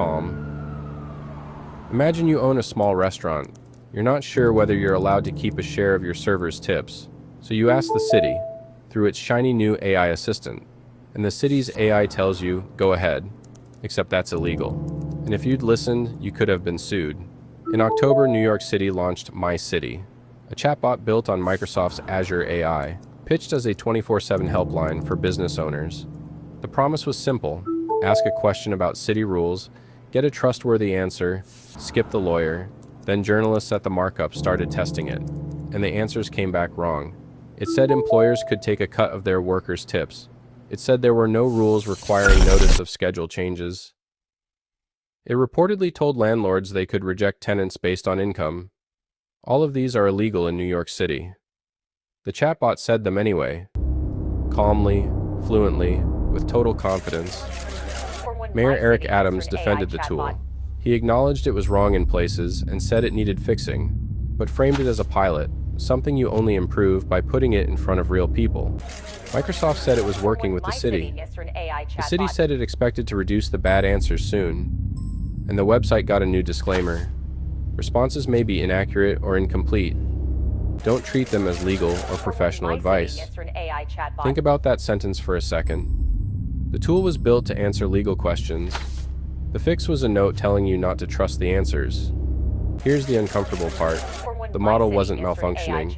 calm. Imagine you own a small restaurant. You're not sure whether you're allowed to keep a share of your servers' tips, so you ask the city through its shiny new AI assistant. And the city's AI tells you, go ahead, except that's illegal. And if you'd listened, you could have been sued. In October, New York City launched MyCity, a chatbot built on Microsoft's Azure AI, pitched as a 24/7 helpline for business owners. The promise was simple: ask a question about city rules, get a trustworthy answer, skip the lawyer. Then journalists at the markup started testing it, and the answers came back wrong. It said employers could take a cut of their workers' tips. It said there were no rules requiring notice of schedule changes. It reportedly told landlords they could reject tenants based on income. All of these are illegal in New York City. The chatbot said them anyway, calmly, fluently, with total confidence. Mayor Eric Adams defended the tool. He acknowledged it was wrong in places and said it needed fixing, but framed it as a pilot, something you only improve by putting it in front of real people. Microsoft said it was working with the city. The city said it expected to reduce the bad answers soon, and the website got a new disclaimer. Responses may be inaccurate or incomplete. Don't treat them as legal or professional advice. Think about that sentence for a second. The tool was built to answer legal questions. The fix was a note telling you not to trust the answers. Here's the uncomfortable part. The model wasn't malfunctioning.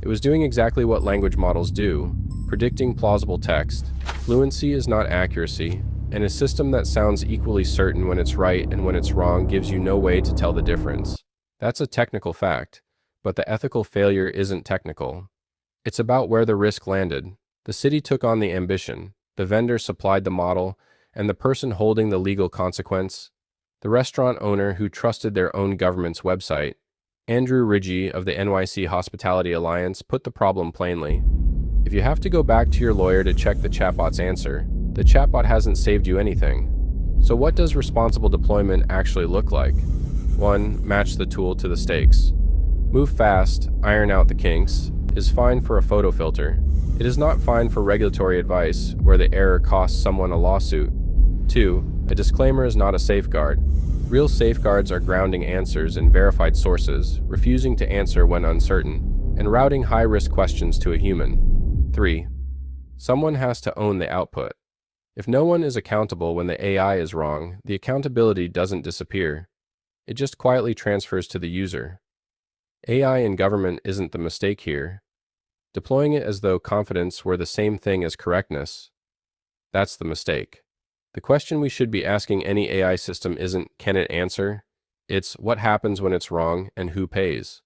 It was doing exactly what language models do, predicting plausible text. Fluency is not accuracy, and a system that sounds equally certain when it's right and when it's wrong gives you no way to tell the difference. That's a technical fact, but the ethical failure isn't technical. It's about where the risk landed. The city took on the ambition, the vendor supplied the model, and the person holding the legal consequence, the restaurant owner who trusted their own government's website. Andrew Ridgey of the NYC Hospitality Alliance put the problem plainly. If you have to go back to your lawyer to check the chatbot's answer, the chatbot hasn't saved you anything. So what does responsible deployment actually look like? 1. Match the tool to the stakes. Move fast, iron out the kinks, is fine for a photo filter. It is not fine for regulatory advice, where the error costs someone a lawsuit. 2. A disclaimer is not a safeguard. Real safeguards are grounding answers in verified sources, refusing to answer when uncertain, and routing high-risk questions to a human. 3. Someone has to own the output. If no one is accountable when the AI is wrong, the accountability doesn't disappear. It just quietly transfers to the user. AI in government isn't the mistake here. Deploying it as though confidence were the same thing as correctness. That's the mistake. The question we should be asking any AI system isn't, can it answer? It's, what happens when it's wrong and who pays?